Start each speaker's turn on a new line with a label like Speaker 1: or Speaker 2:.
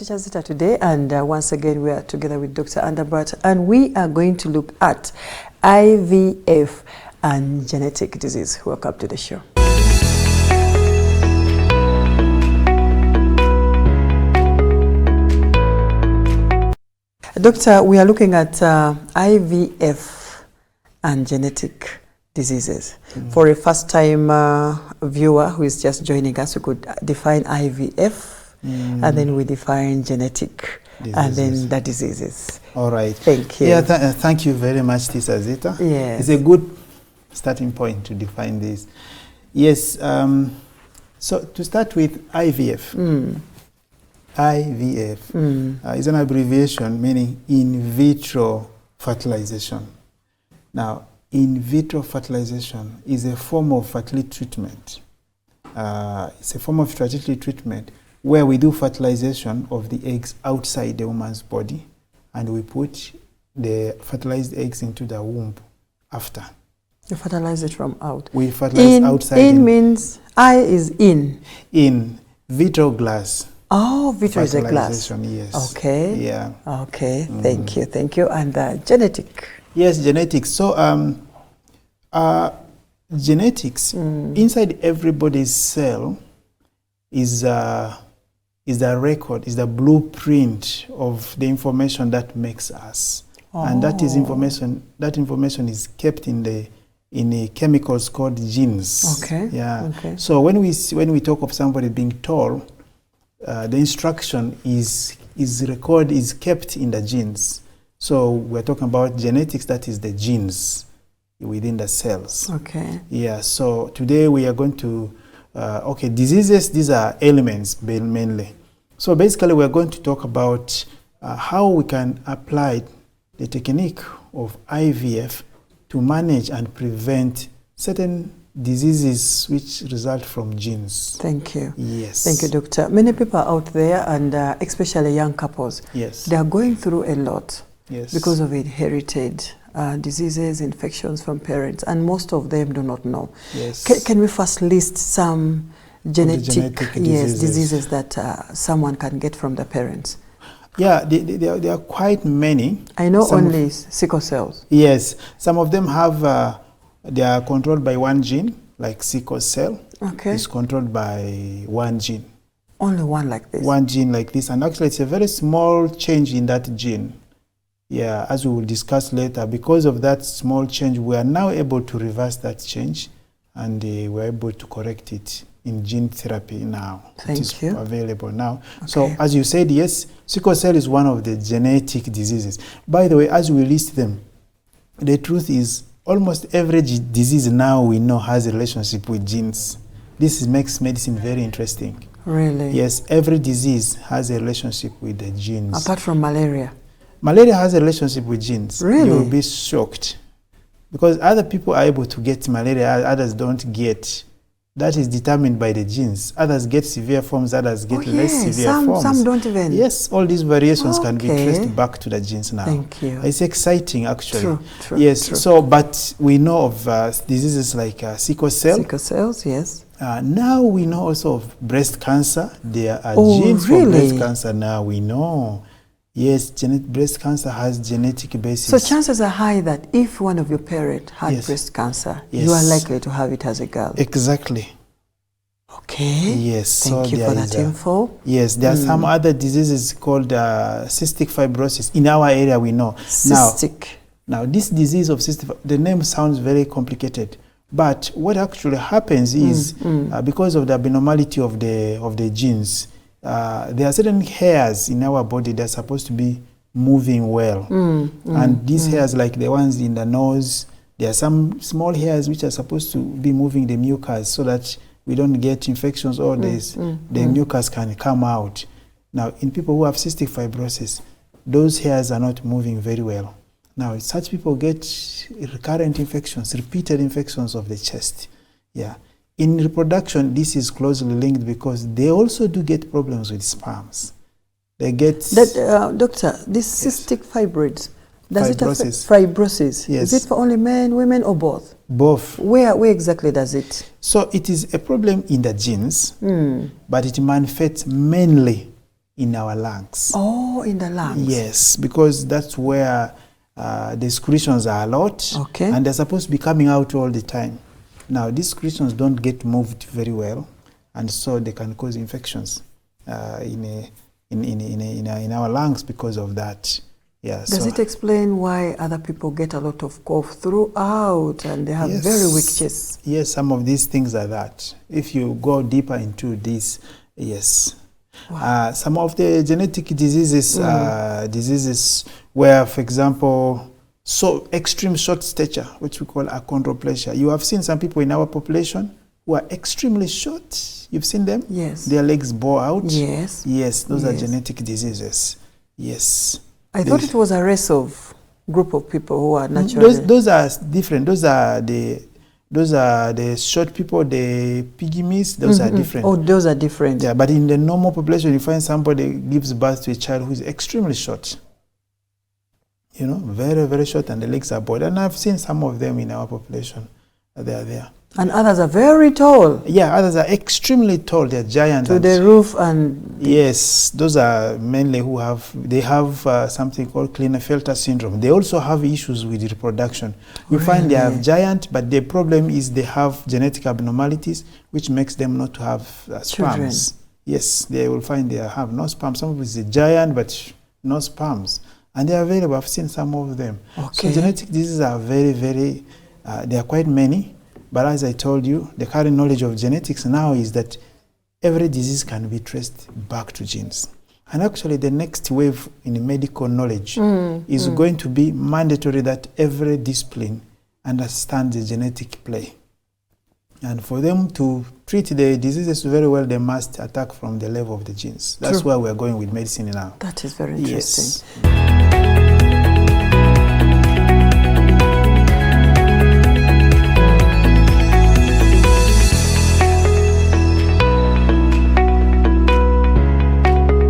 Speaker 1: Teacher Zita today, and once again we are together with Dr. Andabati, and we are going to look at IVF and genetic disease. Welcome to the show. Doctor, we are looking at IVF and genetic diseases. For a first-time viewer who is just joining us, we could define IVF, and then we define genetic, diseases. And then the diseases.
Speaker 2: All right.
Speaker 1: Thank you.
Speaker 2: Yeah, thank you very much, Teacher Zita.
Speaker 1: Yes.
Speaker 2: It's a good starting point to define this. Yes. So to start with IVF. IVF is an abbreviation meaning in vitro fertilization. Now, in vitro fertilization is a form of fertility treatment. It's a form of fertility treatment where we do fertilization of the eggs outside the woman's body, and we put the fertilized eggs into the womb after.
Speaker 1: You fertilize it from out.
Speaker 2: We fertilize outside.
Speaker 1: In means I is in.
Speaker 2: In vitro glass.
Speaker 1: Oh, vitro is a glass.
Speaker 2: Yes.
Speaker 1: Okay.
Speaker 2: Yeah.
Speaker 1: Okay. Thank you. Thank you. And genetic.
Speaker 2: Yes, genetics. So, genetics inside everybody's cell is the record, is the blueprint of the information that makes us, and that is information. That information is kept in a chemicals called genes.
Speaker 1: Okay.
Speaker 2: Yeah.
Speaker 1: Okay.
Speaker 2: So when we talk of somebody being tall, the instruction is kept in the genes. So we're talking about genetics, that is the genes within the cells.
Speaker 1: Okay.
Speaker 2: Yeah, so today we are going to, diseases, these are ailments mainly. So basically we're going to talk about how we can apply the technique of IVF to manage and prevent certain diseases which result from genes.
Speaker 1: Thank you.
Speaker 2: Yes.
Speaker 1: Thank you, Doctor. Many people out there, and especially young couples,
Speaker 2: yes,
Speaker 1: they are going through a lot.
Speaker 2: Yes.
Speaker 1: Because of inherited diseases, infections from parents, and most of them do not know.
Speaker 2: Yes.
Speaker 1: Can we first list some genetic diseases that someone can get from the parents?
Speaker 2: Yeah, there are quite many.
Speaker 1: I know only sickle cells.
Speaker 2: Yes, some of them have, they are controlled by one gene, like sickle cell.
Speaker 1: Okay.
Speaker 2: It's controlled by one gene.
Speaker 1: Only one like this?
Speaker 2: One gene like this, and actually it's a very small change in that gene. Yeah, as we will discuss later, because of that small change, we are now able to reverse that change, and we're able to correct it in gene therapy now.
Speaker 1: Thank you.
Speaker 2: Available now.
Speaker 1: Okay.
Speaker 2: So, as you said, yes, sickle cell is one of the genetic diseases. By the way, as we list them, the truth is almost every disease now we know has a relationship with genes. This makes medicine very interesting.
Speaker 1: Really?
Speaker 2: Yes, every disease has a relationship with the genes.
Speaker 1: Apart from malaria?
Speaker 2: Malaria has a relationship with genes.
Speaker 1: Really?
Speaker 2: You'll be shocked. Because other people are able to get malaria, others don't get. That is determined by the genes. Others get severe forms, others get less severe forms.
Speaker 1: Some don't even.
Speaker 2: Yes, all these variations can be traced back to the genes now.
Speaker 1: Thank you.
Speaker 2: It's exciting, actually.
Speaker 1: True,
Speaker 2: yes,
Speaker 1: true.
Speaker 2: So, but we know of diseases like sickle cell.
Speaker 1: Sickle cells, yes.
Speaker 2: Now we know also of breast cancer. There are genes
Speaker 1: really?
Speaker 2: for breast cancer now, we know. Yes, breast cancer has genetic basis.
Speaker 1: So chances are high that if one of your parents had breast cancer, you are likely to have it as a girl.
Speaker 2: Exactly.
Speaker 1: Okay.
Speaker 2: Yes.
Speaker 1: Thank you for that info.
Speaker 2: Yes, there are some other diseases called cystic fibrosis. In our area, we know.
Speaker 1: Cystic.
Speaker 2: Now, this disease of cystic, the name sounds very complicated. But what actually happens is, because of the abnormality of the genes, there are certain hairs in our body that are supposed to be moving well. And these hairs, like the ones in the nose, there are some small hairs which are supposed to be moving the mucus so that we don't get infections or the mucus can come out. Now, in people who have cystic fibrosis, those hairs are not moving very well. Now, such people get recurrent infections, repeated infections of the chest. Yeah. In reproduction, this is closely linked because they also do get problems with sperms. They get...
Speaker 1: Doctor, this cystic fibroids, does it affect
Speaker 2: fibrosis?
Speaker 1: Yes. Is it for only men, women, or both?
Speaker 2: Both.
Speaker 1: Where exactly does it?
Speaker 2: So it is a problem in the genes, but it manifests mainly in our lungs.
Speaker 1: Oh, in the lungs.
Speaker 2: Yes, because that's where the secretions are a lot,
Speaker 1: Okay.
Speaker 2: and they're supposed to be coming out all the time. Now, these secretions don't get moved very well, and so they can cause infections in our lungs because of that. Yeah.
Speaker 1: Does it explain why other people get a lot of cough throughout and they have very weak chests?
Speaker 2: Yes, some of these things are that. If you go deeper into this, yes.
Speaker 1: Wow.
Speaker 2: Some of the genetic diseases, diseases where, for example, so extreme short stature, which we call achondroplasia. You have seen some people in our population who are extremely short. You've seen them?
Speaker 1: Yes.
Speaker 2: Their legs bow out.
Speaker 1: Yes.
Speaker 2: Yes, those are genetic diseases. Yes.
Speaker 1: I thought it was a race of group of people who are naturally...
Speaker 2: Those are different. Those are the short people, the pygmies. Those are different.
Speaker 1: Oh, those are different.
Speaker 2: Yeah, but in the normal population, you find somebody gives birth to a child who is extremely short. You know, very, very short, and the legs are bowed. And I've seen some of them in our population. They are there.
Speaker 1: And others are very tall.
Speaker 2: Yeah, others are extremely tall. They're giant.
Speaker 1: To the roof and...
Speaker 2: Yes, those are mainly who have, they have something called Klinefelter syndrome. They also have issues with reproduction. You find they are giant, but the problem is they have genetic abnormalities, which makes them not to have sperms. Yes, they will find they have no sperms. Some of it's a giant, but no sperms. And they are available. I've seen some of them.
Speaker 1: Okay.
Speaker 2: So genetic diseases are very, very, there are quite many. But as I told you, the current knowledge of genetics now is that every disease can be traced back to genes. And actually the next wave in medical knowledge is going to be mandatory that every discipline understands the genetic play. And for them to treat the diseases very well, they must attack from the level of the genes. That's where we're going with medicine now.
Speaker 1: That is very interesting.
Speaker 2: Yes.